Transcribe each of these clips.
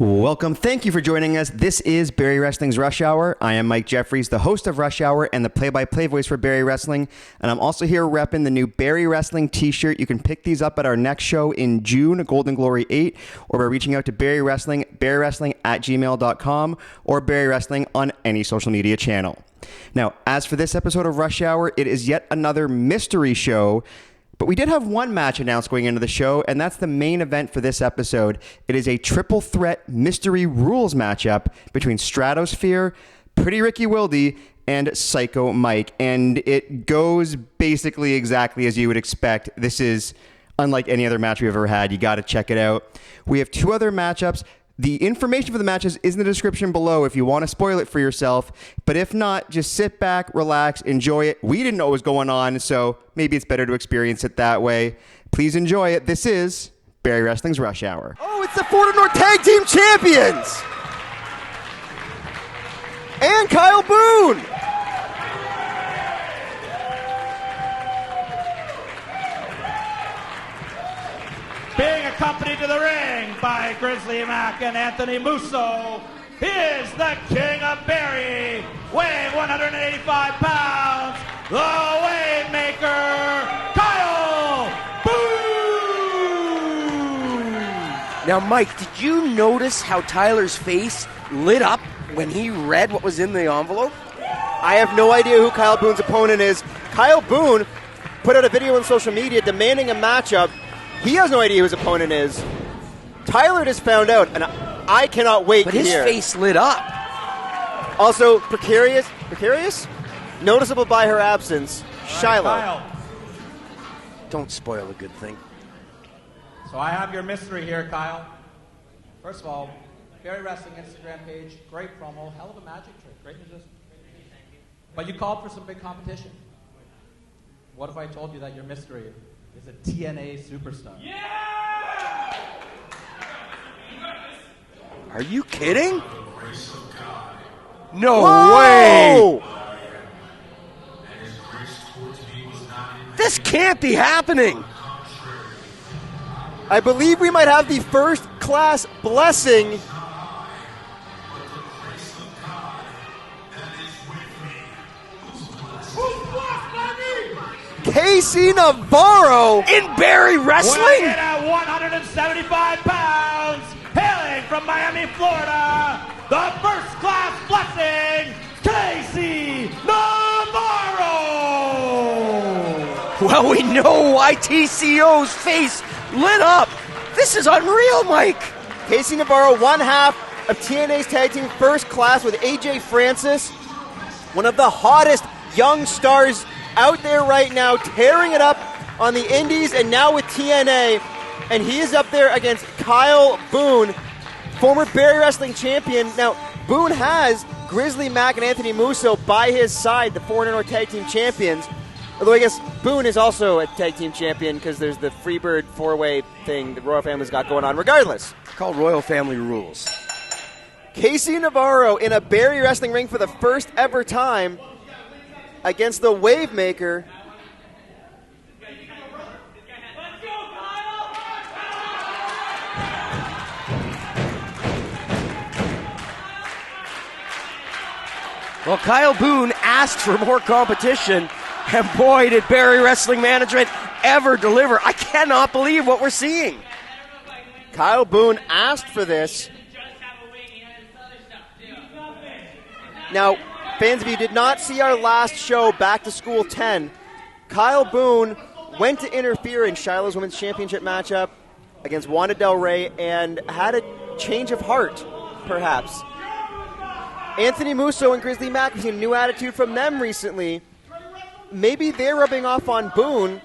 Welcome. Thank you for joining us. This is Barrie Wrestling's Rush Hour. I am Mike Jeffries, the host of Rush Hour and the play-by-play voice for Barrie Wrestling. And I'm also here repping the new Barrie Wrestling t-shirt. You can pick these up at our next show in June, Golden Glory 8, or by reaching out to Barrie Wrestling, barriewrestling@gmail.com, or Barrie Wrestling on any social media channel. Now, as for this episode of Rush Hour, it is yet another mystery show. But we did have one match announced going into the show, and that's the main event for this episode. It is a triple threat mystery rules matchup between Stratosphere, Pretty Ricky Willdy, and Psycho Mike. And it goes basically exactly as you would expect. This is unlike any other match we've ever had. You got to check it out. We have two other matchups. The information for the matches is in the description below if you want to spoil it for yourself. But if not, just sit back, relax, enjoy it. We didn't know what was going on, so maybe it's better to experience it that way. Please enjoy it. This is Barrie Wrestling's Rush Hour. Oh, it's the Fort North Tag Team Champions! And Kyle Boone! Being accompanied to the ring by Grizzly Mac and Anthony Musso, he is the King of Barrie, weighing 185 pounds, the Waymaker, Kyle Boone! Now, Mike, did you notice how Tyler's face lit up when he read what was in the envelope? I have no idea who Kyle Boone's opponent is. Kyle Boone put out a video on social media demanding a matchup. He has no idea who his opponent is. Tyler just found out, and I cannot wait to hear. But his face lit up. Also, precarious, noticeable by her absence, Shiloh. Kyle. Don't spoil a good thing. So I have your mystery here, Kyle. First of all, Barrie Wrestling Instagram page, great promo, hell of a magic trick, great musician. But you called for some big competition. What if I told you that your mystery is a TNA superstar? Yeah! Are you kidding? No Whoa! way! This can't be happening! I believe we might have the first class blessing. Casey Navarro In Barrie Wrestling? Weighing in at 175 pounds, hailing from Miami, Florida, the first class blessing, Casey Navarro! Well, we know why TCO's face lit up. This is unreal, Mike. Casey Navarro, one half of TNA's tag team first class with AJ Francis, one of the hottest young stars out there right now, tearing it up on the indies and now with TNA. And he is up there against Kyle Boone, former Barrie Wrestling champion. Now, Boone has Grizzly Mac and Anthony Musso by his side, the 400 North Tag Team Champions. Although I guess Boone is also a tag team champion because there's the Freebird four-way thing the Royal Family's got going on. Regardless, It's called Royal Family Rules. Casey Navarro in a Barrie Wrestling ring for the first ever time against the Wavemaker. Well, Kyle Boone asked for more competition, and boy, did Barrie Wrestling Management ever deliver. I cannot believe what we're seeing. Kyle Boone asked for this. Now, fans, if you did not see our last show, Back to School 10, Kyle Boone went to interfere in Shiloh's Women's Championship matchup against Wanda Del Rey and had a change of heart, perhaps. Anthony Musso and Grizzly Mac, we've seen a new attitude from them recently. Maybe they're rubbing off on Boone,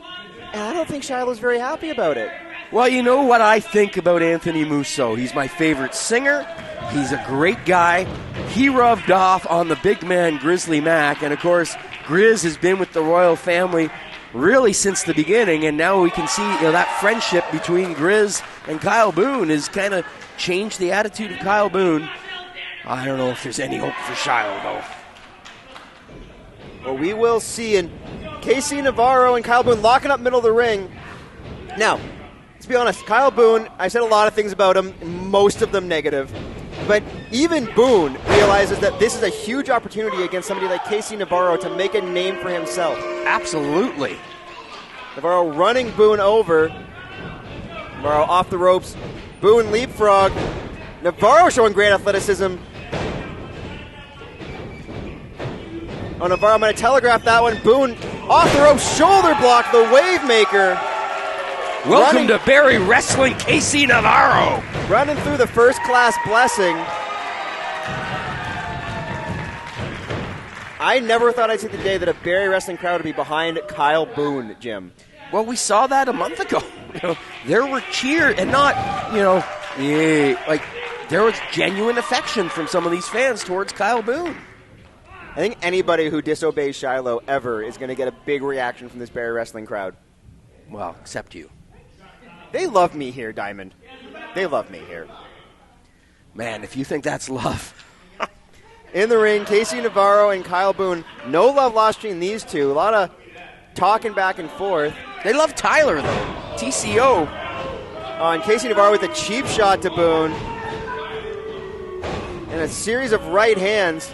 and I don't think Shiloh's very happy about it. Well, you know what I think about Anthony Musso. He's my favorite singer. He's a great guy. He rubbed off on the big man Grizzly Mac, and of course, Grizz has been with the Royal Family really since the beginning, and now we can see that friendship between Grizz and Kyle Boone has kind of changed the attitude of Kyle Boone. I don't know if there's any hope for Shiloh, though. Well, we will see. And Casey Navarro and Kyle Boone locking up middle of the ring. Now, let's be honest, Kyle Boone, I said a lot of things about him, most of them negative. But even Boone realizes that this is a huge opportunity against somebody like Casey Navarro to make a name for himself. Absolutely. Navarro running Boone over. Navarro off the ropes. Boone leapfrog. Navarro showing great athleticism. Oh, Navarro, I'm going to telegraph that one. Boone off the ropes, shoulder block, the wave maker. Welcome to Barrie Wrestling, Casey Navarro. Running through the first class blessing. I never thought I'd see the day that a Barrie Wrestling crowd would be behind Kyle Boone, Jim. Well, we saw that a month ago. There were cheers, and not, there was genuine affection from some of these fans towards Kyle Boone. I think anybody who disobeys Shiloh ever is going to get a big reaction from this Barrie Wrestling crowd. Well, except you. They love me here, Diamond. They love me here. Man, if you think that's love. In the ring, Casey Navarro and Kyle Boone. No love lost between these two. A lot of talking back and forth. They love Tyler, though. TCO. And Casey Navarro with a cheap shot to Boone. And a series of right hands.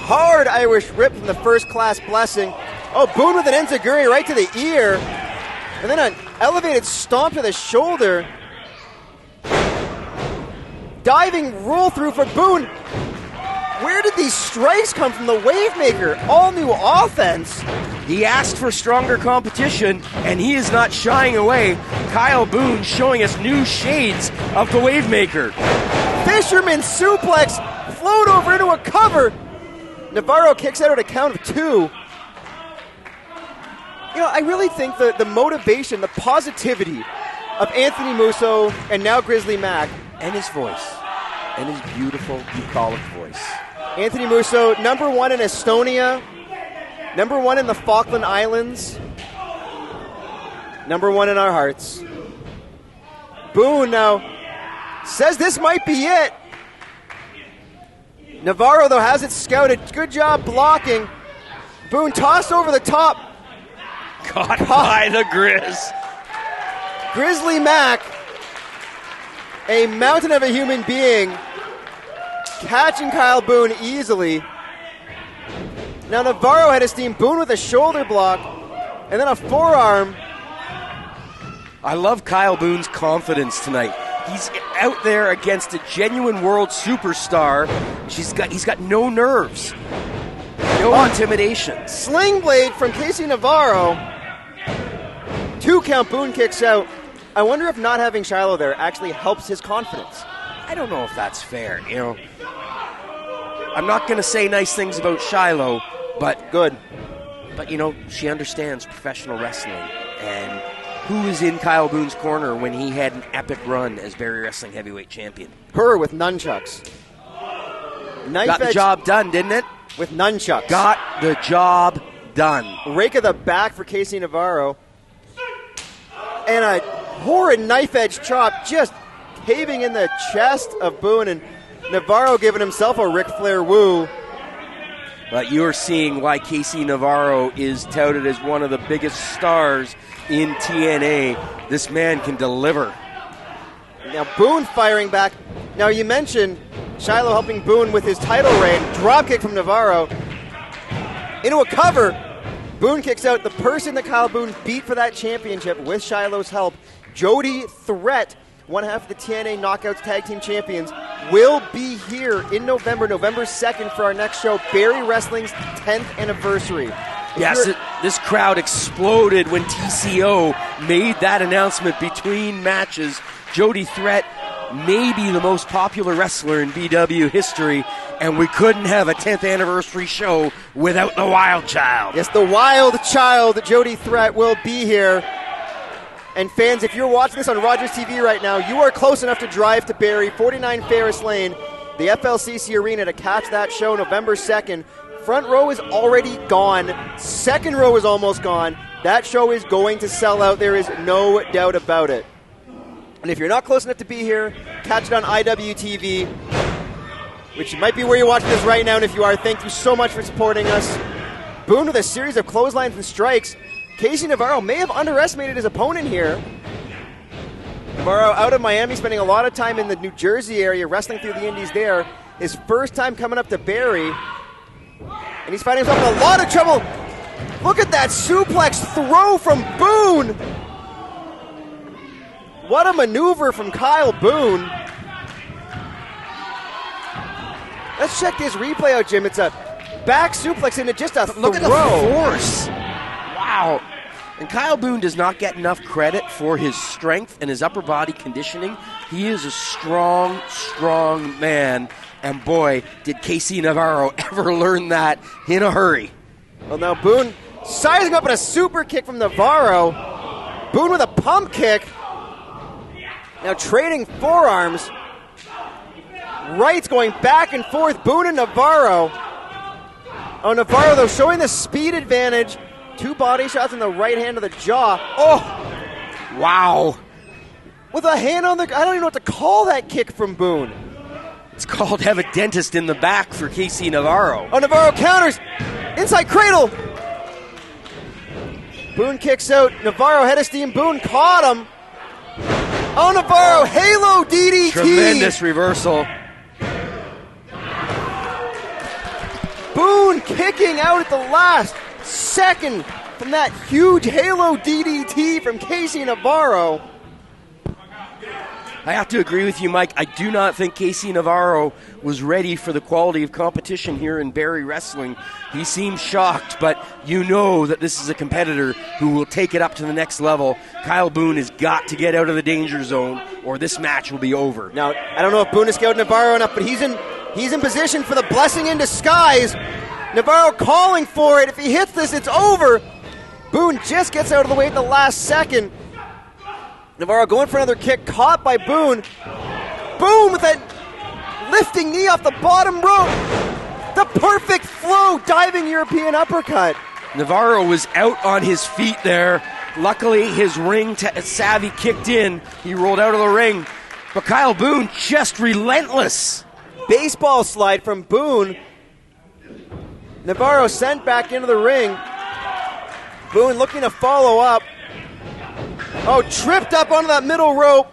Hard Irish rip from the first class blessing. Oh, Boone with an enziguri right to the ear. And then an elevated stomp to the shoulder. Diving roll through for Boone. Where did these strikes come from? The wave maker. All new offense. He asked for stronger competition, and he is not shying away. Kyle Boone showing us new shades of the wave maker. Fisherman suplex. Float over into a cover. Navarro kicks out at a count of 2. I really think the motivation, the positivity of Anthony Musso and now Grizzly Mac. And his voice. And his beautiful, bucolic voice. Anthony Musso, number 1 in Estonia. Number 1 in the Falkland Islands. Number 1 in our hearts. Boone now says this might be it. Navarro, though, has it scouted. Good job blocking. Boone tossed over the top. Caught by the Grizz. Grizzly Mac, a mountain of a human being, catching Kyle Boone easily. Now Navarro had his team. Boone with a shoulder block, and then a forearm. I love Kyle Boone's confidence tonight. He's out there against a genuine world superstar. He's got no nerves, no intimidation. Sling blade from Casey Navarro. 2 count. Boone kicks out. I wonder if not having Shiloh there actually helps his confidence. I don't know if that's fair. I'm not going to say nice things about Shiloh, but good. But she understands professional wrestling, and who was in Kyle Boone's corner when he had an epic run as Barrie Wrestling heavyweight champion? Her with nunchucks. Got the job done, didn't it? With nunchucks. Got the job done. Rake of the back for Casey Navarro. And a horrid knife edge chop just caving in the chest of Boone, and Navarro giving himself a Ric Flair woo. But you're seeing why Casey Navarro is touted as one of the biggest stars in TNA. This man can deliver. Now Boone firing back. Now you mentioned Shiloh helping Boone with his title reign. Dropkick from Navarro into a cover. Boone kicks out. The person that Kyle Boone beat for that championship with Shiloh's help, Jody Threat, one half of the TNA Knockouts Tag Team Champions, will be here in November 2nd for our next show, Barrie Wrestling's 10th anniversary. Yes, this crowd exploded when TCO made that announcement between matches. Jody Threat may be the most popular wrestler in BW history, and we couldn't have a 10th anniversary show without the Wild Child. Yes, the Wild Child, Jody Threat, will be here. And fans, if you're watching this on Rogers TV right now, you are close enough to drive to Barrie, 49 Ferris Lane, the FLCC Arena, to catch that show November 2nd. Front row is already gone. Second row is almost gone. That show is going to sell out. There is no doubt about it. And if you're not close enough to be here, catch it on IWTV, which might be where you're watching this right now. And if you are, thank you so much for supporting us. Boone with a series of clotheslines and strikes. Casey Navarro may have underestimated his opponent here. Navarro out of Miami, spending a lot of time in the New Jersey area, wrestling through the indies there. His first time coming up to Barrie. And he's finding himself in a lot of trouble. Look at that suplex throw from Boone. What a maneuver from Kyle Boone. Let's check this replay out, Jim. It's a back suplex into just a Look throw. at the force. Wow. And Kyle Boone does not get enough credit for his strength and his upper body conditioning. He is a strong, strong man. And boy, did Casey Navarro ever learn that in a hurry. Well, now Boone sizing up at a super kick from Navarro. Boone with a pump kick. Now trading forearms. Rights going back and forth. Boone and Navarro. Oh, Navarro, though, showing the speed advantage. 2 body shots in the right hand of the jaw. Oh! Wow. With a hand on the... I don't even know what to call that kick from Boone. It's called have a dentist in the back for Casey Navarro. Oh, Navarro counters. Inside cradle. Boone kicks out. Navarro head of steam. Boone caught him. Oh, Navarro, Halo DDT. Tremendous reversal. Boone kicking out at the last second from that huge Halo DDT from Casey Navarro. I have to agree with you, Mike. I do not think Casey Navarro was ready for the quality of competition here in Barrie Wrestling. He seems shocked, but you know that this is a competitor who will take it up to the next level. Kyle Boone has got to get out of the danger zone, or this match will be over. Now, I don't know if Boone has scouted Navarro enough, but he's in position for the blessing in disguise. Navarro calling for it. If he hits this, it's over. Boone just gets out of the way at the last second. Navarro going for another kick, caught by Boone. Boone with that lifting knee off the bottom rope. The perfect flow, diving European uppercut. Navarro was out on his feet there. Luckily, his ring savvy kicked in. He rolled out of the ring. But Kyle Boone just relentless. Baseball slide from Boone. Navarro sent back into the ring. Boone looking to follow up. Oh, tripped up onto that middle rope.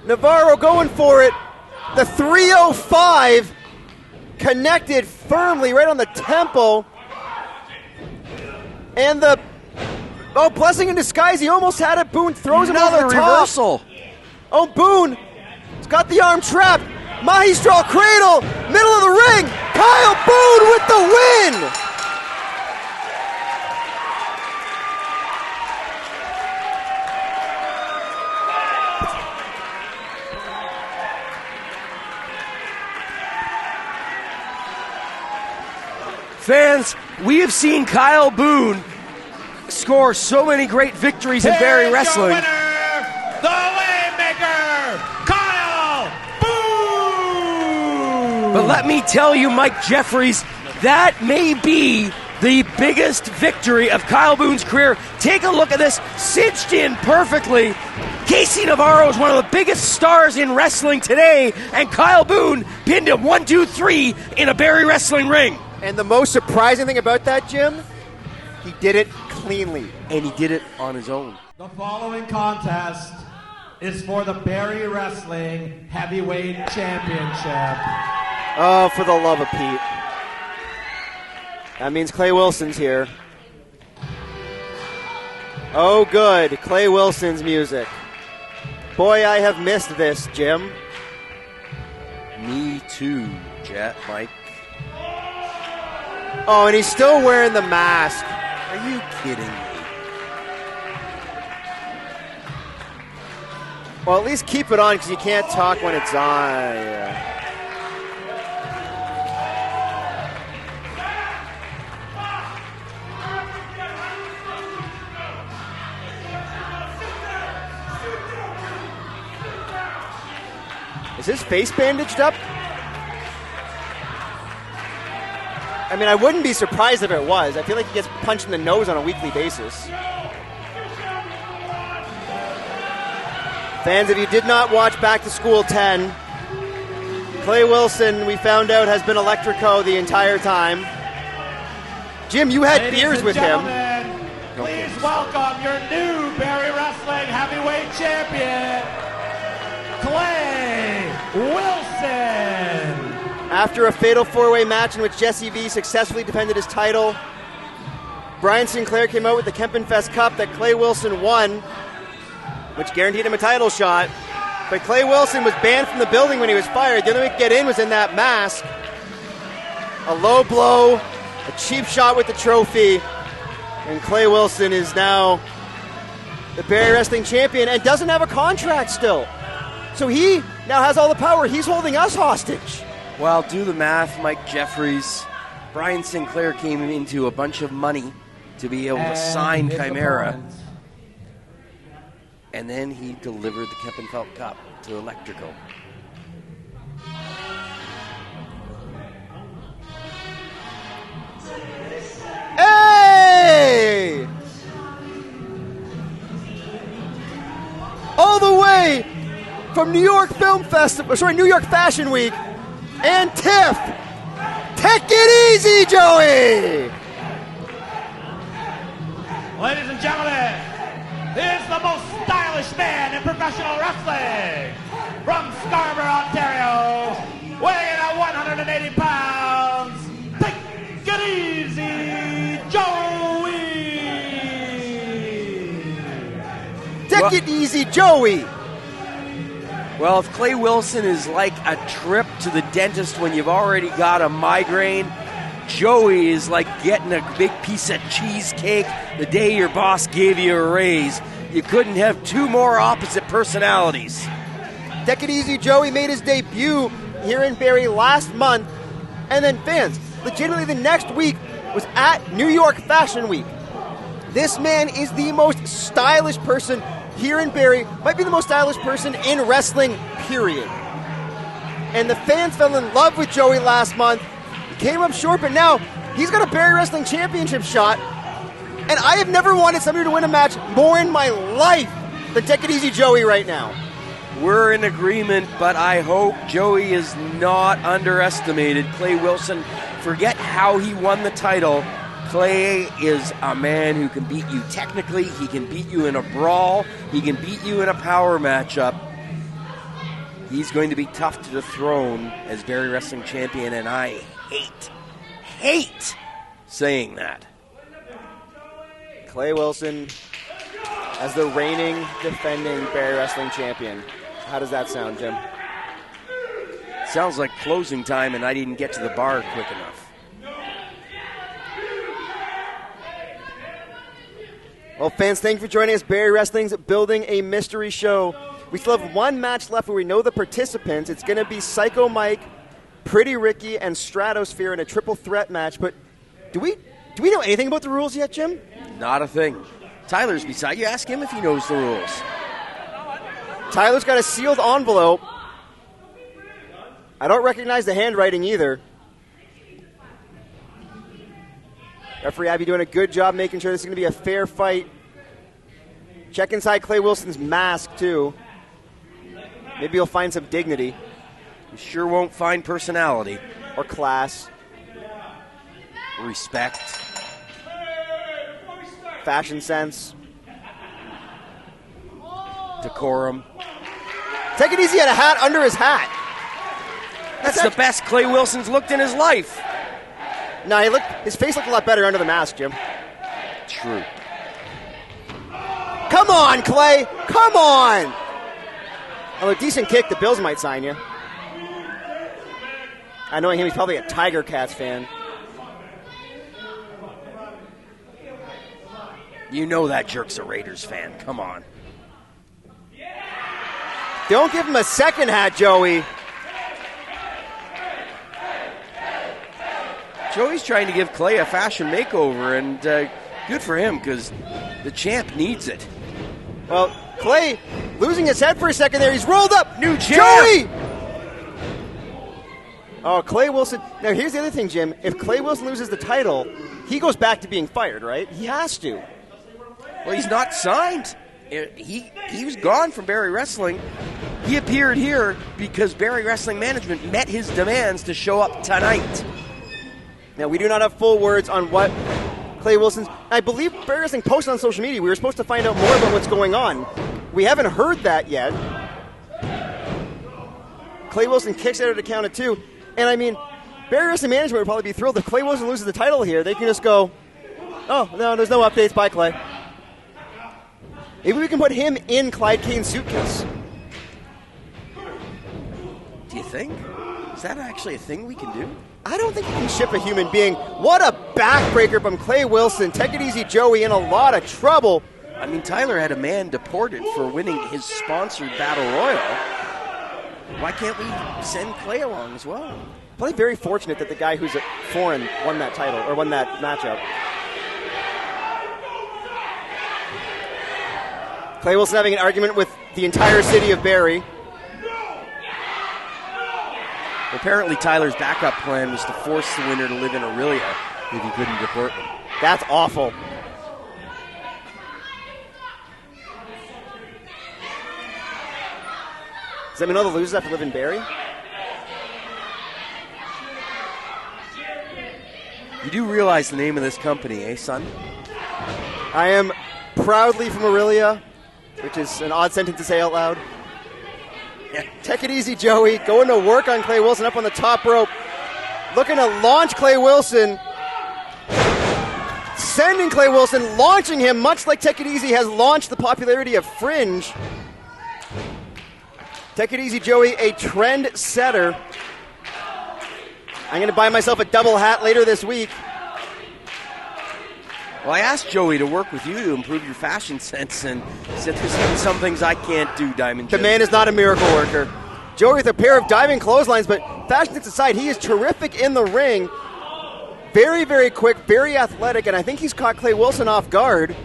Navarro going for it. The 305 connected firmly right on the temple. And the blessing in disguise. He almost had it. Boone throws him over the top. Reversal. Oh, Boone. He's got the arm trapped. Magistral cradle. Middle of the ring. Kyle Boone with the win. Fans, we have seen Kyle Boone score so many great victories in Barrie Wrestling. Your winner, the Waymaker, Kyle Boone! But let me tell you, Mike Jeffries, that may be the biggest victory of Kyle Boone's career. Take a look at this, cinched in perfectly. Casey Navarro is one of the biggest stars in wrestling today, and Kyle Boone pinned him 1, 2, 3 in a Barrie Wrestling ring. And the most surprising thing about that, Jim, he did it cleanly. And he did it on his own. The following contest is for the Barrie Wrestling Heavyweight Championship. Oh, for the love of Pete. That means Clay Wilson's here. Oh, good. Clay Wilson's music. Boy, I have missed this, Jim. Me too, Jet, Mike. Oh, and he's still wearing the mask. Are you kidding me? Well, at least keep it on because you can't talk when it's on. Yeah. Is his face bandaged up? I mean, I wouldn't be surprised if it was. I feel like he gets punched in the nose on a weekly basis. Fans, if you did not watch Back to School 10, Clay Wilson, we found out, has been Electrico the entire time. Jim, you had beers with him. Please welcome your new Barrie Wrestling Heavyweight Champion, Clay Wilson. After a fatal four-way match in which Jesse V successfully defended his title, Brian Sinclair came out with the Kempenfest Cup that Clay Wilson won, which guaranteed him a title shot. But Clay Wilson was banned from the building when he was fired. The only way to get in was in that mask. A low blow, a cheap shot with the trophy, and Clay Wilson is now the Barrie Wrestling Champion and doesn't have a contract still. So he now has all the power. He's holding us hostage. Well, do the math, Mike Jeffries. Brian Sinclair came into a bunch of money to be able to sign Chimera. And then he delivered the Kempenfelt Cup to Electrical. Hey! All the way from New York New York Fashion Week and TIFF. Take it easy, Joey! Ladies and gentlemen, here's the most stylish man in professional wrestling. From Scarborough, Ontario, weighing in at 180 pounds, take it easy, Joey! Take it easy, Joey! Well, if Clay Wilson is like a trip to the dentist when you've already got a migraine, Joey is like getting a big piece of cheesecake the day your boss gave you a raise. You couldn't have two more opposite personalities. Take it easy, Joey made his debut here in Barrie last month. And then fans, legitimately the next week was at New York Fashion Week. This man is the most stylish person here in Barrie, might be the most stylish person in wrestling, period. And the fans fell in love with Joey last month. He came up short, but now he's got a Barrie Wrestling Championship shot. And I have never wanted somebody to win a match more in my life than Take It Easy Joey right now. We're in agreement, but I hope Joey is not underestimated. Clay Wilson, forget how he won the title. Clay is a man who can beat you technically. He can beat you in a brawl. He can beat you in a power matchup. He's going to be tough to dethrone as Barrie Wrestling Champion, and I hate saying that. Clay Wilson as the reigning, defending Barrie Wrestling Champion. How does that sound, Jim? Sounds like closing time, and I didn't get to the bar quick enough. Well, fans, thank you for joining us. Barrie Wrestling's building a mystery show. We still have one match left where we know the participants. It's going to be Psycho Mike, Pretty Ricky, and Stratosphere in a triple threat match. But do we know anything about the rules yet, Jim? Not a thing. Tyler's beside you. Ask him if he knows the rules. Tyler's got a sealed envelope. I don't recognize the handwriting either. Referee Abby doing a good job making sure this is going to be a fair fight. Check inside Clay Wilson's mask, too. Maybe he'll find some dignity. You sure won't find personality. Or class. Respect. Fashion sense. Decorum. Take It Easy had a hat under his hat. That's the best Clay Wilson's looked in his life. No, his face looked a lot better under the mask, Jim. True. Come on, Clay! Come on! Although, decent kick, the Bills might sign you. I know him, he's probably a Tiger Cats fan. You know that jerk's a Raiders fan. Come on. Don't give him a second hat, Joey. Joey's trying to give Clay a fashion makeover, and good for him, because the champ needs it. Well, Clay losing his head for a second there. He's rolled up. New champ! Joey! Oh, Clay Wilson. Now, here's the other thing, Jim. If Clay Wilson loses the title, he goes back to being fired, right? He has to. Well, he's not signed. He was gone from Barrie Wrestling. He appeared here because Barrie Wrestling management met his demands to show up tonight. Now, we do not have full words on what Clay Wilson's. I believe Barrie Wrestling posted on social media we were supposed to find out more about what's going on. We haven't heard that yet. Clay Wilson kicks out at a count of 2. And I mean, Barrie Wrestling management would probably be thrilled if Clay Wilson loses the title here. They can just go, oh, no, there's no updates. Bye, Clay. Maybe we can put him in Clyde Kane's suitcase. Do you think? Is that actually a thing we can do? I don't think you can ship a human being. What a backbreaker from Clay Wilson. Tekkiteasy Joey in a lot of trouble. I mean, Tyler had a man deported for winning his sponsored Battle Royal. Why can't we send Clay along as well? Probably very fortunate that the guy who's foreign won that title, or won that matchup. Clay Wilson having an argument with the entire city of Barrie. Apparently, Tyler's backup plan was to force the winner to live in Aurelia if he couldn't deport them. That's awful. Does that mean all the losers have to live in Barrie? You do realize the name of this company, eh, son? I am proudly from Aurelia, which is an odd sentence to say out loud. Yeah. Take it easy, Joey. Going to work on Clay Wilson up on the top rope. Looking to launch Clay Wilson. Sending Clay Wilson, launching him, much like Take It Easy has launched the popularity of Fringe. Take It Easy, Joey, a trend setter. I'm going to buy myself a double hat later this week. Well, I asked Joey to work with you to improve your fashion sense, and said there's some things I can't do, Diamond The Joe. man is not a miracle worker. Joey with a pair of diving clotheslines, but fashion sense aside, he is terrific in the ring. Very, very quick, very athletic, and I think he's caught Clay Wilson off guard.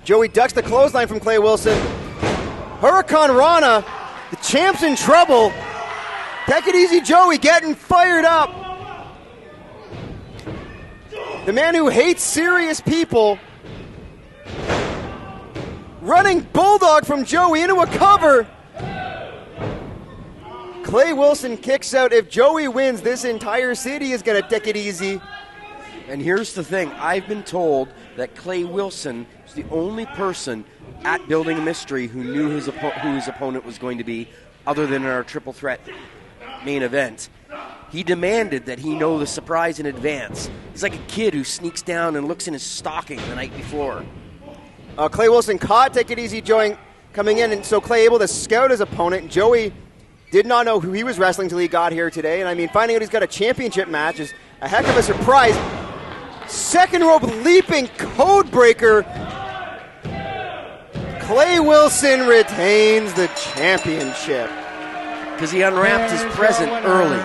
Joey ducks the clothesline from Clay Wilson. Hurricane Rana, the champ's in trouble. Take it easy, Joey, getting fired up. The man who hates serious people. Running bulldog from Joey into a cover. Clay Wilson kicks out. If Joey wins, this entire city is going to take it easy. And here's the thing. I've been told that Clay Wilson is the only person at Building a Mystery who knew who his opponent was going to be, other than in our triple threat main event. He demanded that he know the surprise in advance. He's like a kid who sneaks down and looks in his stocking the night before. Clay Wilson caught Take It Easy Joey coming in, and so Clay able to scout his opponent. Joey did not know who he was wrestling till he got here today, and I mean, finding out he's got a championship match is a heck of a surprise. Second rope leaping code breaker. Clay Wilson retains the championship. Because he unwrapped his present early.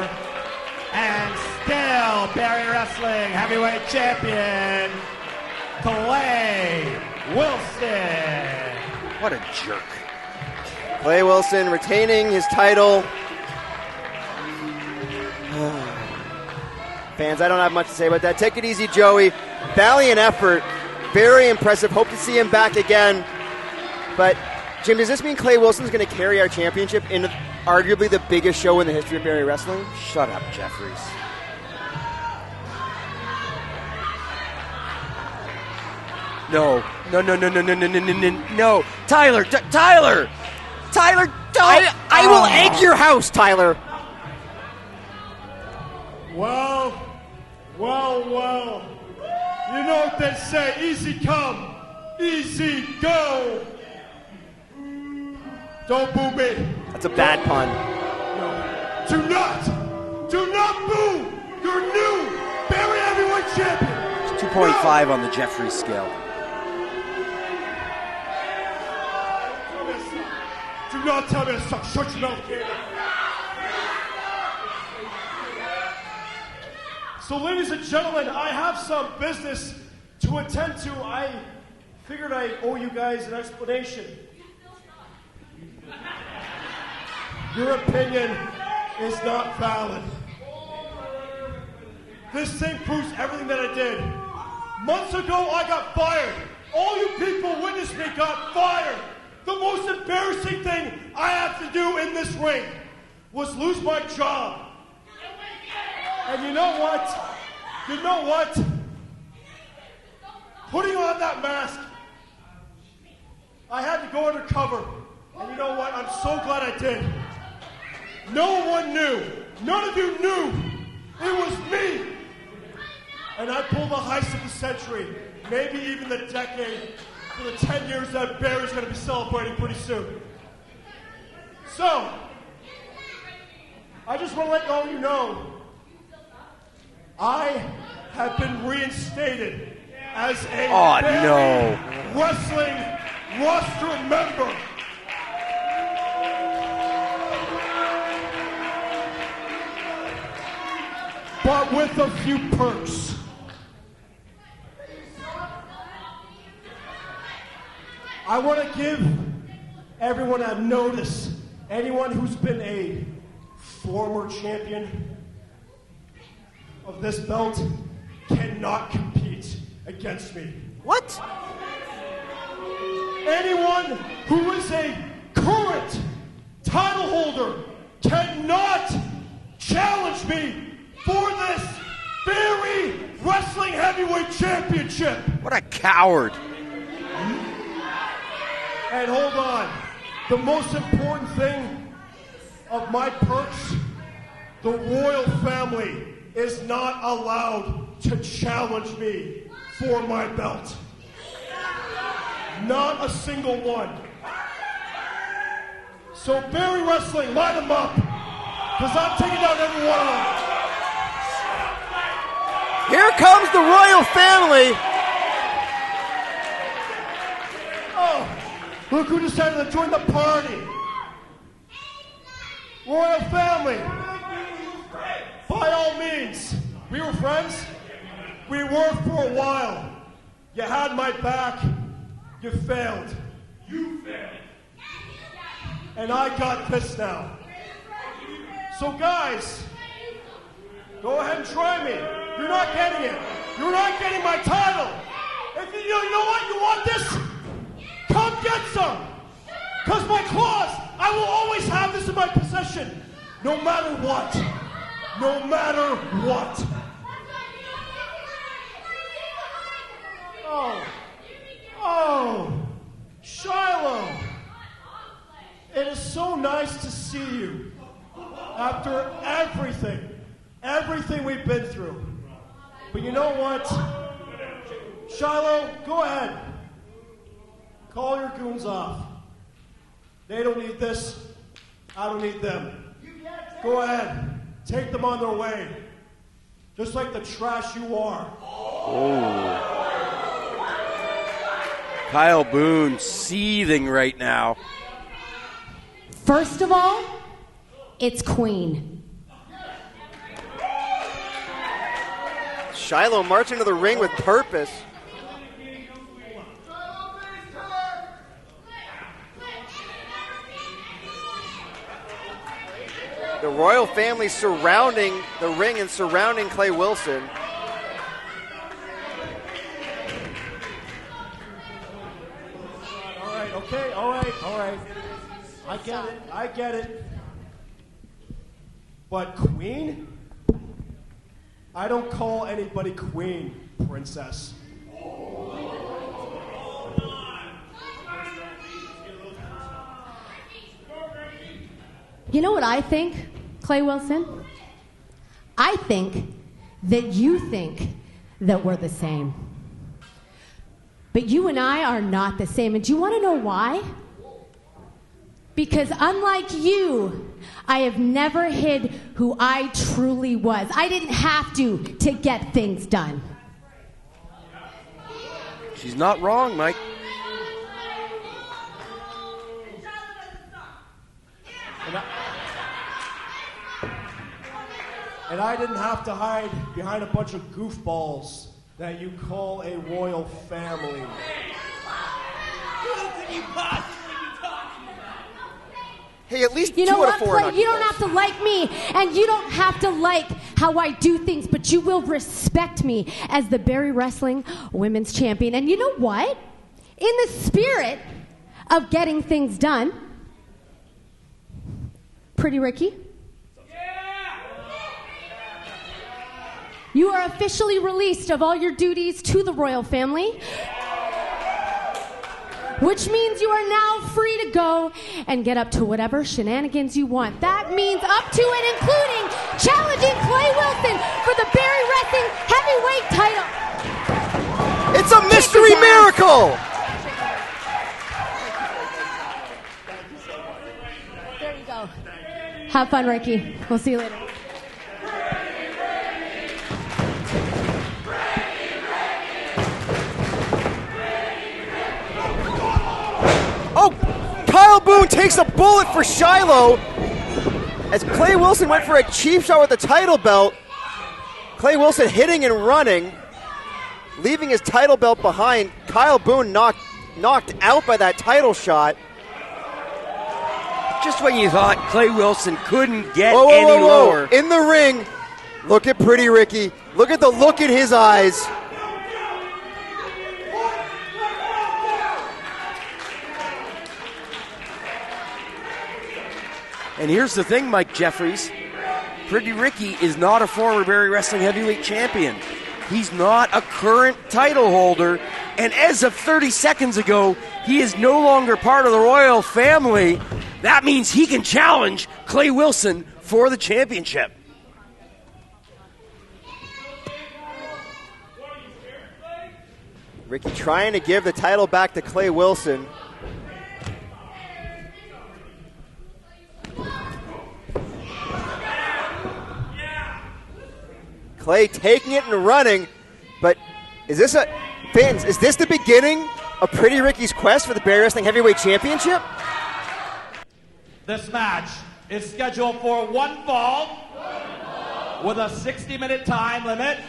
And still Barrie Wrestling Heavyweight Champion, Clay Wilson. What a jerk. Clay Wilson retaining his title. Fans, I don't have much to say about that. Take it easy, Joey. Valiant effort. Very impressive. Hope to see him back again. But, Jim, does this mean Clay Wilson's going to carry our championship into arguably the biggest show in the history of Barrie Wrestling? Shut up, Jeffries. No. Tyler, don't. I will egg your house, Tyler. Well. You know what they say, easy come, easy go. Don't boo me. That's a bad pun. Do not boo your new Barrie Heavyweight Champion. It's 2.5 on the Jeffries scale. Do not tell me to suck. Shut your mouth, kid. So, ladies and gentlemen, I have some business to attend to. I figured I owe you guys an explanation. Your opinion is not valid. This thing proves everything that I did. Months ago, I got fired. All you people witnessed me got fired. The most embarrassing thing I have to do in this ring was lose my job. And you know what? putting on that mask, I had to go undercover. And you know what? I'm so glad I did. No one knew. None of you knew. It was me. And I pulled the heist of the century, maybe even the decade, for the 10 years that Barry's going to be celebrating pretty soon. So, I just want to let all you know, I have been reinstated as a Barrie Wrestling roster member. But with a few perks. I want to give everyone a notice. Anyone who's been a former champion of this belt cannot compete against me. What? Anyone who is a current title holder cannot challenge me for this Barrie Wrestling Heavyweight Championship. What a coward. And hold on. The most important thing of my perks, the royal family is not allowed to challenge me for my belt. Not a single one. So Barrie Wrestling, line them up, because I'm taking down every one of them. Here comes the royal family. Oh, look who decided to join the party. Royal family. By all means. We were friends. We were for a while. You had my back. You failed. You failed. And I got this now. So guys, go ahead and try me. You're not getting it. You're not getting my title. If you know what? You want this? Come get some. Because my claws, I will always have this in my possession. No matter what. No matter what. Oh, Shiloh. It is so nice to see you. After everything we've been through. But you know what? Shiloh, go ahead. Call your goons off. They don't need this. I don't need them. Go ahead. Take them on their way. Just like the trash you are. Oh. Kyle Boone seething right now. First of all, it's Queen. Shiloh marching to the ring with purpose. The royal family surrounding the ring and surrounding Clay Wilson. All right, okay, all right. I get it. But Queen? I don't call anybody Queen, Princess. You know what I think, Clay Wilson? I think that you think that we're the same. But you and I are not the same. And do you want to know why? Because unlike you, I have never hid who I truly was. I didn't have to get things done. She's not wrong, Mike. And I didn't have to hide behind a bunch of goofballs that you call a royal family. Hey, at least You two know out what, of four. Clay? You don't have to like me, and you don't have to like how I do things, but you will respect me as the Barrie Wrestling Women's Champion. And you know what? In the spirit of getting things done, Pretty Ricky, You are officially released of all your duties to the royal family, which means you are now free to go and get up to whatever shenanigans you want. That means up to and including challenging Clay Wilson for the Barrie Wrestling heavyweight title. It's a mystery miracle! There you go. Have fun, Ricky. We'll see you later. Oh, Kyle Boone takes a bullet for Shiloh as Clay Wilson went for a cheap shot with the title belt. Clay Wilson hitting and running, leaving his title belt behind. Kyle Boone knocked out by that title shot. Just when you thought Clay Wilson couldn't get any lower. In the ring, look at Pretty Ricky. Look at the look in his eyes. And here's the thing, Mike Jeffries. Pretty Ricky is not a former Barrie Wrestling heavyweight champion. He's not a current title holder. And as of 30 seconds ago, he is no longer part of the royal family. That means he can challenge Clay Wilson for the championship. Ricky trying to give the title back to Clay Wilson. Clay taking it and running, but is this the beginning of Pretty Ricky's quest for the Barrie Wrestling Heavyweight Championship? This match is scheduled for one fall with a 60-minute time limit.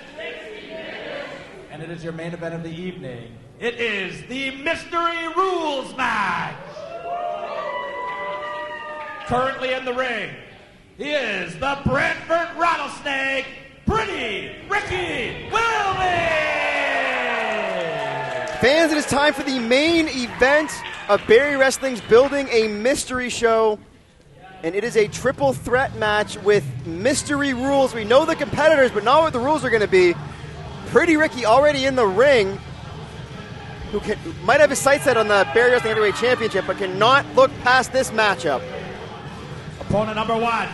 And it is your main event of the evening. It is the Mystery Rules match. Currently in the ring, he is the Brantford Rattlesnake, Pretty Ricky Willdy! Fans, it is time for the main event of Barrie Wrestling's building a mystery show. And it is a triple threat match with mystery rules. We know the competitors, but not what the rules are going to be. Pretty Ricky already in the ring, who might have his sights set on the Barrie Wrestling Heavyweight Championship, but cannot look past this matchup. Opponent number one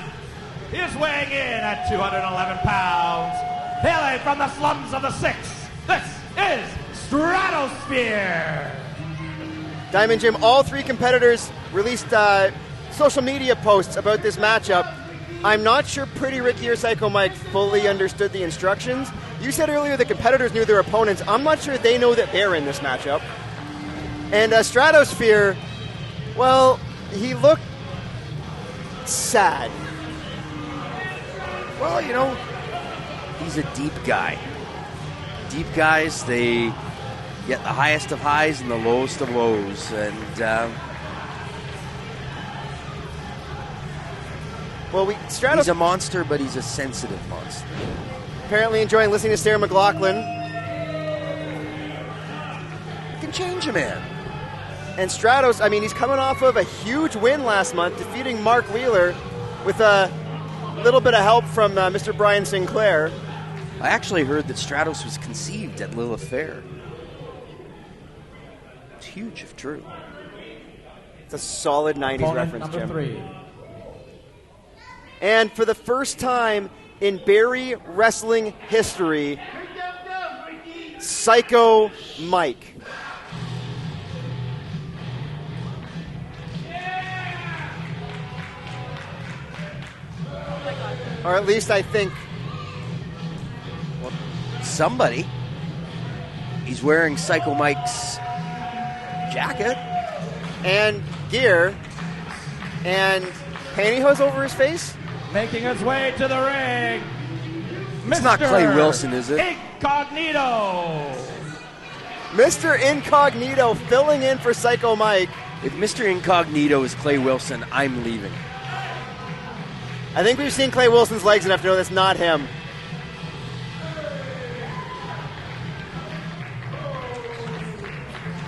is weighing in at 211 pounds. Hailing from the slums of the six, this is Stratosphere. Diamond Jim, all three competitors released social media posts about this matchup. I'm not sure Pretty Ricky or Psycho Mike fully understood the instructions. You said earlier the competitors knew their opponents. I'm not sure they know that they're in this matchup. And Stratosphere, well, he looked sad. Well, you know, he's a deep guy. Deep guys, they get the highest of highs and the lowest of lows. And well, Stratos he's a monster, but he's a sensitive monster. Apparently enjoying listening to Sarah McLachlan. You can change a man. And Stratos, I mean, he's coming off of a huge win last month, defeating Mark Wheeler with a little bit of help from Mr. Brian Sinclair. I actually heard that Stratos was conceived at Lilith Fair. It's huge if true. It's a solid 90s Opponent reference, number Jim. 3. And for the first time in Barrie Wrestling history, Psycho Mike. Or at least I think. Well, somebody. He's wearing Psycho Mike's jacket. And gear. And pantyhose over his face. Making his way to the ring, It's not Clay Wilson, is it? Incognito. Mr. Incognito filling in for Psycho Mike. If Mr. Incognito is Clay Wilson, I'm leaving. I think we've seen Clay Wilson's legs enough to know that's not him.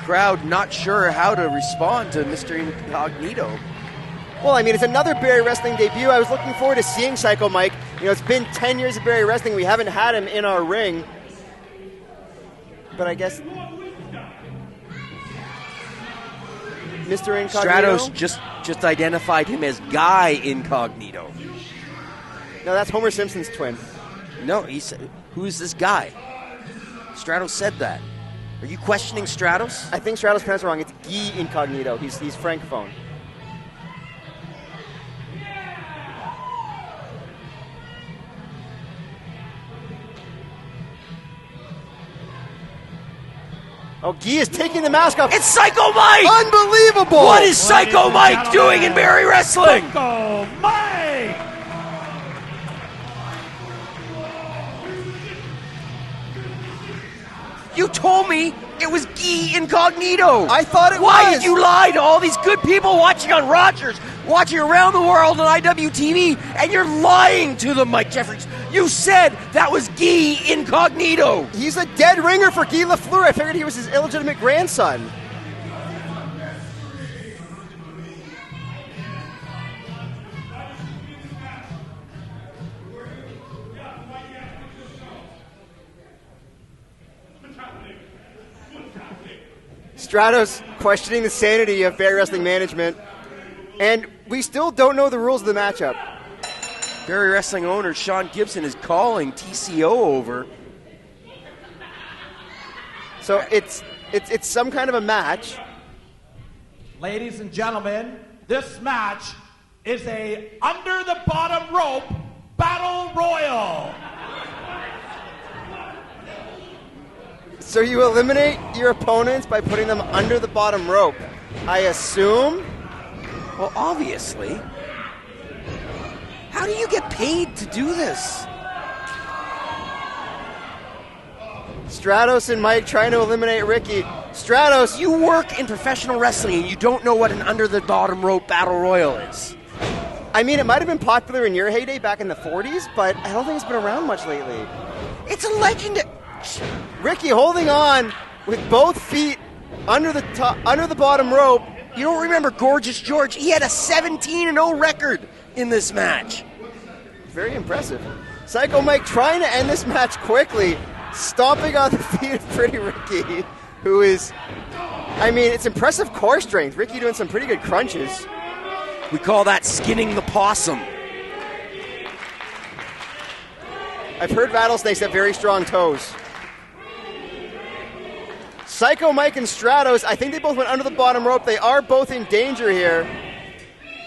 Crowd not sure how to respond to Mr. Incognito. Well, I mean, it's another Barrie Wrestling debut. I was looking forward to seeing Psycho Mike. You know, it's been 10 years of Barrie Wrestling. We haven't had him in our ring. But I guess Mr. Incognito? Stratos just identified him as Guy Incognito. No, that's Homer Simpson's twin. No, he said, who is this guy? Stratos said that. Are you questioning Stratos? I think Stratos pronounced it wrong. It's Guy Incognito. He's francophone. Oh, Guy is taking the mask off. It's Psycho Mike! Unbelievable! What is Psycho Mike doing in Barrie Wrestling? Psycho Mike! You told me it was Guy Incognito. I thought it Why was. did you lie to all these good people watching on Rogers, watching around the world on IWTV, and you're lying to them, Mike Jeffries? You said that was Guy Incognito. He's a dead ringer for Guy Lafleur. I figured he was his illegitimate grandson. Stratos questioning the sanity of Barrie Wrestling management. And we still don't know the rules of the matchup. Barrie Wrestling owner Sean Gibson is calling TCO over. So it's some kind of a match. Ladies and gentlemen, this match is a under the bottom rope battle royal. So you eliminate your opponents by putting them under the bottom rope, I assume? Well, obviously. How do you get paid to do this? Stratos and Mike trying to eliminate Ricky. Stratos, You work in professional wrestling and you don't know what an under the bottom rope battle royal is. I mean, it might have been popular in your heyday back in the 40s, but I don't think it's been around much lately. It's a legend. Ricky holding on with both feet under the bottom rope. You don't remember Gorgeous George? He had a 17-0 record in this match. Very impressive. Psycho Mike trying to end this match quickly, stomping on the feet of Pretty Ricky, who is, I mean, it's impressive core strength. Ricky doing some pretty good crunches. We call that skinning the possum. I've heard rattlesnakes have very strong toes. Psycho Mike and Stratos, I think they both went under the bottom rope. They are both in danger here.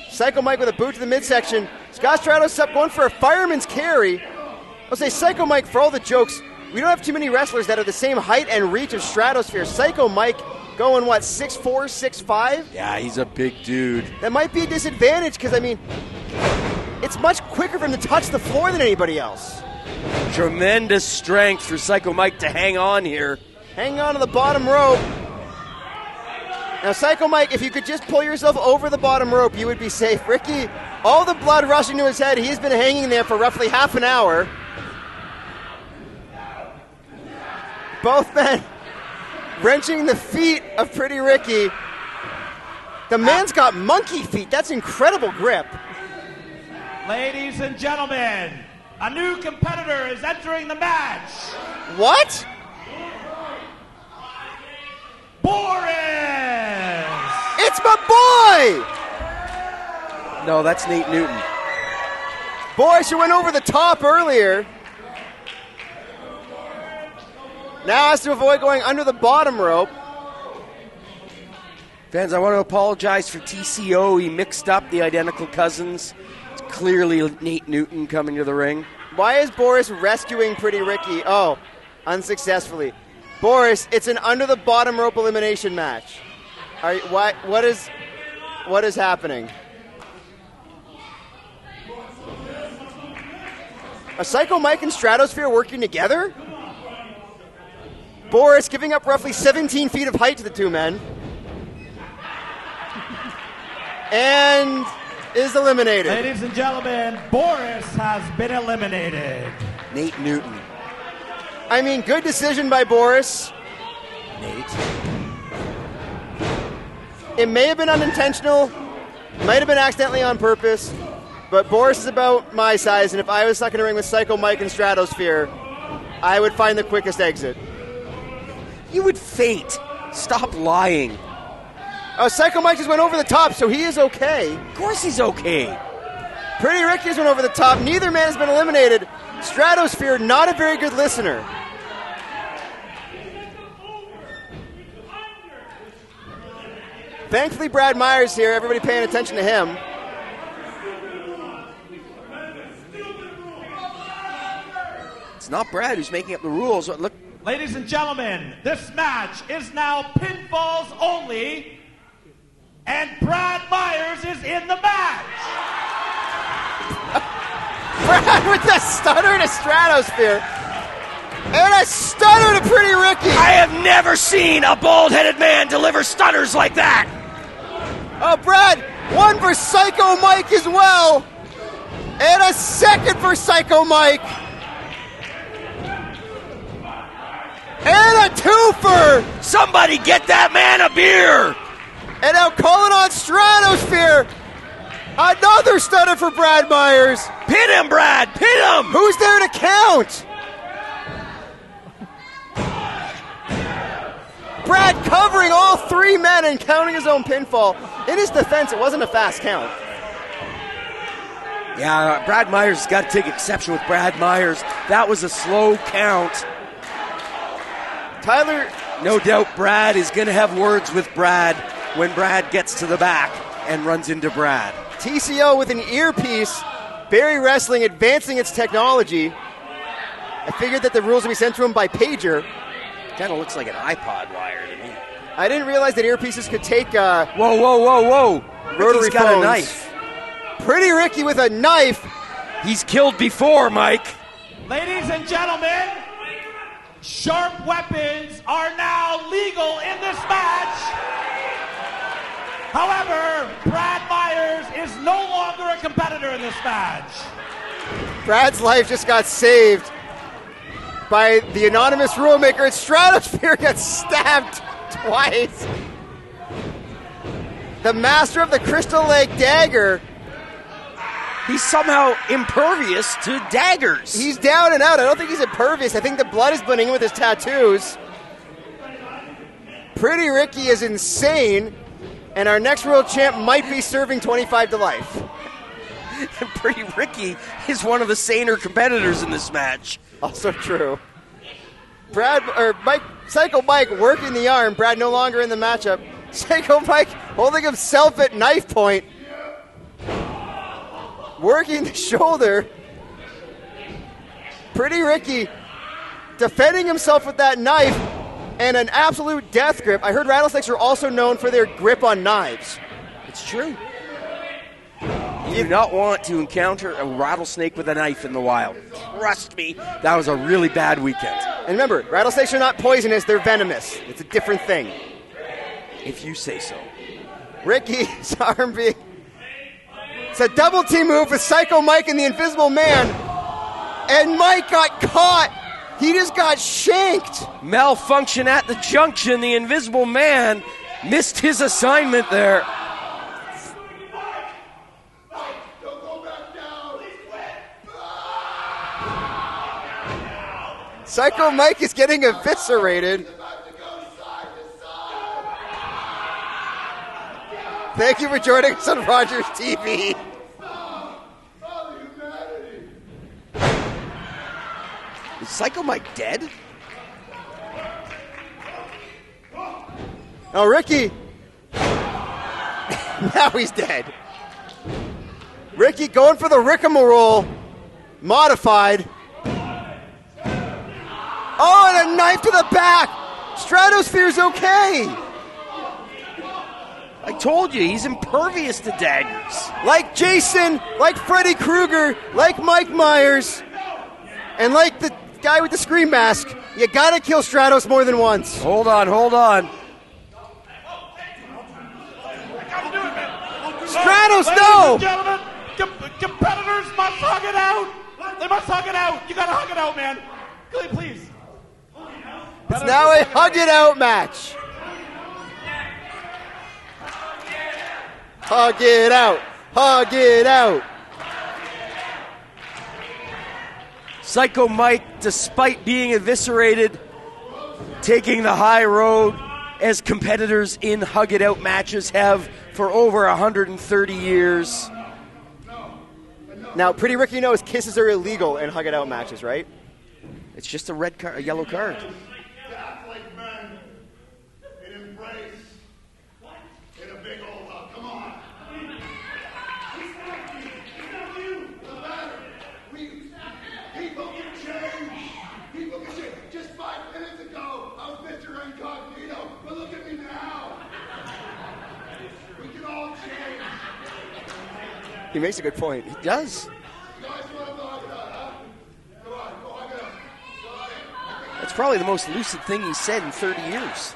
Psycho Mike with a boot to the midsection. Scott Stratos up going for a fireman's carry. I'll say Psycho Mike, for all the jokes, we don't have too many wrestlers that are the same height and reach of Stratosphere. Psycho Mike going, 6'4", 6'5"? Yeah, he's a big dude. That might be a disadvantage because, I mean, it's much quicker for him to touch the floor than anybody else. Tremendous strength for Psycho Mike to hang on here. Hanging on to the bottom rope. Now, Psycho Mike, if you could just pull yourself over the bottom rope, you would be safe. Ricky, all the blood rushing to his head. He's been hanging there for roughly half an hour. Both men wrenching the feet of Pretty Ricky. The man's got monkey feet. That's incredible grip. Ladies and gentlemen, a new competitor is entering the match. What? Boris! It's my boy! No, that's Nate Newton. Boris, you went over the top earlier. Now has to avoid going under the bottom rope. Fans, I want to apologize for TCO. He mixed up the identical cousins. It's clearly Nate Newton coming to the ring. Why is Boris rescuing Pretty Ricky? Oh, unsuccessfully. Boris, it's an under the bottom rope elimination match. What is happening? Are Psycho Mike and Stratosphere working together? Boris giving up roughly 17 feet of height to the two men. And is eliminated. Ladies and gentlemen, Boris has been eliminated. Nate Newton. I mean, good decision by Boris. Nate. It may have been unintentional, Might have been accidentally on purpose, but Boris is about my size, and if I was stuck in a ring with Psycho Mike and Stratosphere, I would find the quickest exit. You would faint. Stop lying. Oh, Psycho Mike just went over the top, so he is okay. Of course he's okay. Pretty Ricky just went over the top. Neither man has been eliminated. Stratosphere, not a very good listener. Thankfully, Brad Myers here. Everybody paying attention to him. It's not Brad who's making up the rules. Look. Ladies and gentlemen, this match is now pinfalls only, and Brad Myers is in the match. Brad with the stunner to Stratosphere. And a stunner to Pretty Ricky. I have never seen a bald-headed man deliver stunners like that. Oh, Brad, one for Psycho Mike as well. And a second for Psycho Mike. And a twofer. Somebody get that man a beer. And now calling on Stratosphere. Another stunner for Brad Myers. Pin him, Brad, pin him. Who's there to count? Brad covering all three men and counting his own pinfall. In his defense, it wasn't a fast count. Yeah, Brad Myers got to take exception with Brad Myers. That was a slow count. Tyler. No doubt Brad is going to have words with Brad when Brad gets to the back and runs into Brad. TCO with an earpiece. Barrie Wrestling advancing its technology. I figured that the rules would be sent to him by pager. Kind of looks like an iPod wire to me. I didn't realize that earpieces could take whoa. Rotary Ricky's got phones. a knife. Pretty Ricky with a knife. He's killed before, Mike. Ladies and gentlemen, sharp weapons are now legal in this match. However, Brad Myers is no longer a competitor in this match. Brad's life just got saved by the anonymous rule maker, and Stratosphere gets stabbed twice. The master of the Crystal Lake dagger. He's somehow impervious to daggers. He's down and out. I don't think he's impervious. I think the blood is blending in with his tattoos. Pretty Ricky is insane, and our next world champ might be serving 25 to life. And Pretty Ricky is one of the saner competitors in this match. Also true. Psycho Mike working the arm. Brad no longer in the matchup. Psycho Mike holding himself at knife point. Working the shoulder. Pretty Ricky defending himself with that knife and an absolute death grip. I heard rattlesnakes are also known for their grip on knives. It's true. You do not want to encounter a rattlesnake with a knife in the wild. Trust me, that was a really bad weekend. And remember, rattlesnakes are not poisonous, they're venomous. It's a different thing. If you say so. Ricky's arm being... It's a double team move with Psycho Mike and the Invisible Man. And Mike got caught. He just got shanked. Malfunction at the junction. The Invisible Man missed his assignment there. Psycho Mike is getting eviscerated. Thank you for joining us on Rogers TV. Is Psycho Mike dead? Oh, Ricky. Now he's dead. Ricky going for the rigmarole. Modified. Oh, and a knife to the back. Stratosphere's okay. I told you, he's impervious to daggers. Like Jason, like Freddy Krueger, like Mike Myers, and like the guy with the scream mask, you gotta kill Stratos more than once. Hold on. Stratos, Ladies no! and gentlemen, competitors must hug it out. They must hug it out. You gotta hug it out, man. Please. It's now a hug it out match. Hug it out. Hug it out. Psycho Mike, despite being eviscerated, taking the high road as competitors in Hug It Out matches have for over 130 years. Now, Pretty Ricky knows kisses are illegal in Hug It Out matches, right? It's just a yellow card. Catholic men in embrace in a big old hug. Come on. It's not you. The matter. People can change. People can change. Just 5 minutes ago, I was Mr. Incognito, but look at me now. We can all change. He makes a good point. He does. You guys want to talk about, huh? Come on, go hug it out. That's probably the most lucid thing he's said in 30 years.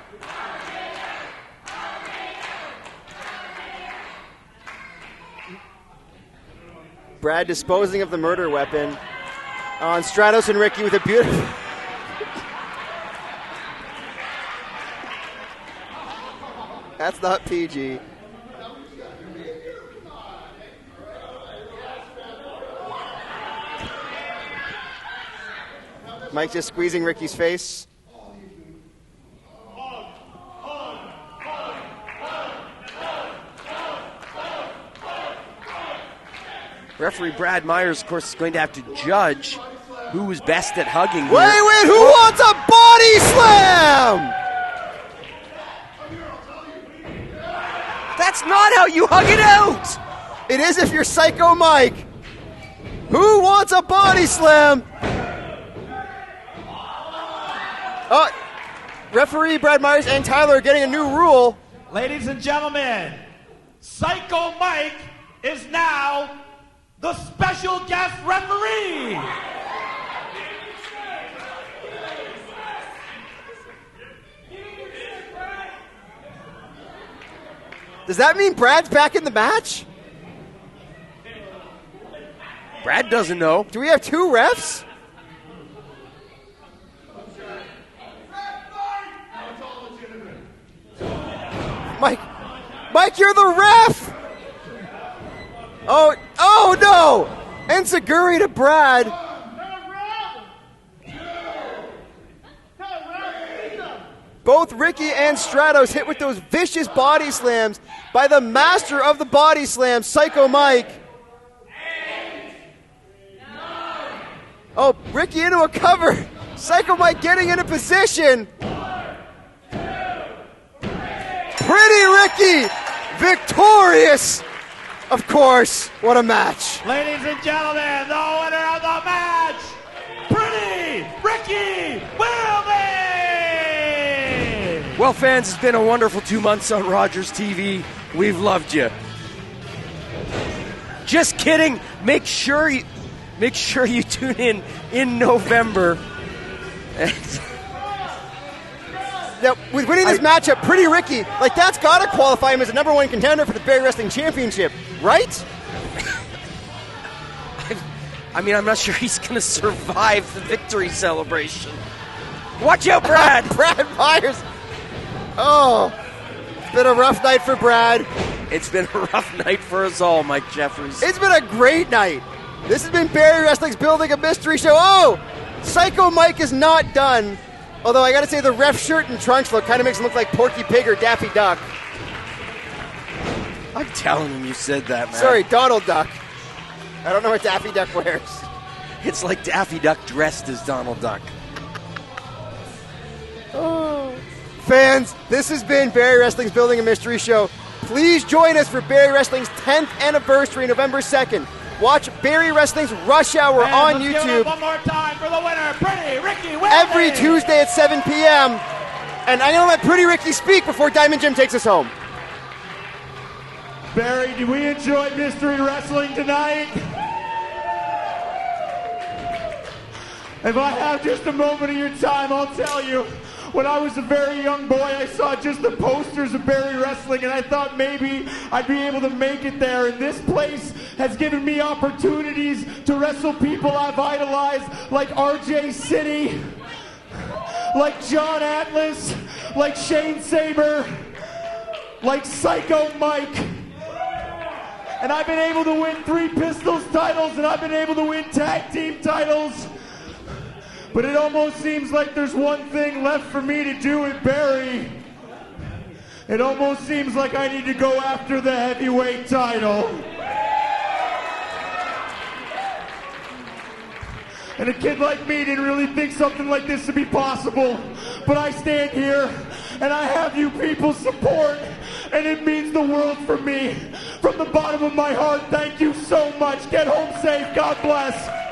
Brad disposing of the murder weapon on Stratos and Ricky with a beautiful... That's not PG. Mike just squeezing Ricky's face. Referee Brad Myers, of course, is going to have to judge who was best at hugging here. Wait, who wants a body slam? That's not how you hug it out! It is if you're Psycho Mike. Who wants a body slam? Oh, referee Brad Myers and Tyler are getting a new rule. Ladies and gentlemen, Psycho Mike is now the special guest referee. Does that mean Brad's back in the match? Brad doesn't know. Do we have 2 refs? Mike, you're the ref! Oh no! Enziguri to Brad. Both Ricky and Stratos hit with those vicious body slams by the master of the body slam, Psycho Mike. Oh, Ricky into a cover. Psycho Mike getting into position. Pretty Ricky victorious. Of course, what a match. Ladies and gentlemen, the winner of the match, Pretty Ricky Willdy! Well, fans, it's been a wonderful 2 months on Rogers TV. We've loved you. Just kidding. Make sure you tune in November. Now, with winning this matchup, Pretty Ricky, that's got to qualify him as a number 1 contender for the Barrie Wrestling Championship, right? I'm not sure he's going to survive the victory celebration. Watch out, Brad! Brad Myers. Oh, it's been a rough night for Brad. It's been a rough night for us all, Mike Jeffries. It's been a great night. This has been Barrie Wrestling's Building a Mystery Show. Oh, Psycho Mike is not done. Although I got to say the ref shirt and trunks look kind of makes him look like Porky Pig or Daffy Duck. I'm telling him you said that, man. Sorry, Donald Duck. I don't know what Daffy Duck wears. It's like Daffy Duck dressed as Donald Duck. Oh. Fans, this has been Barrie Wrestling's Building a Mystery Show. Please join us for Barrie Wrestling's 10th anniversary, November 2nd. Watch Barrie Wrestling's Rush Hour on Let's give it YouTube up one more time for the winner, Pretty Ricky Willdy! every Tuesday at 7 p.m. And I'm going to let Pretty Ricky speak before Diamond Jim takes us home. Barrie, did we enjoy Mystery Wrestling tonight? If I have just a moment of your time, I'll tell you. When I was a very young boy, I saw just the posters of Barrie Wrestling, and I thought maybe I'd be able to make it there. And this place has given me opportunities to wrestle people I've idolized, like RJ City, like John Atlas, like Shane Saber, like Psycho Mike. And I've been able to win 3 Pistols titles, and I've been able to win tag team titles. But it almost seems like there's one thing left for me to do at Barrie. It almost seems like I need to go after the heavyweight title. And a kid like me didn't really think something like this would be possible. But I stand here, and I have you people's support, and it means the world for me. From the bottom of my heart, thank you so much. Get home safe. God bless.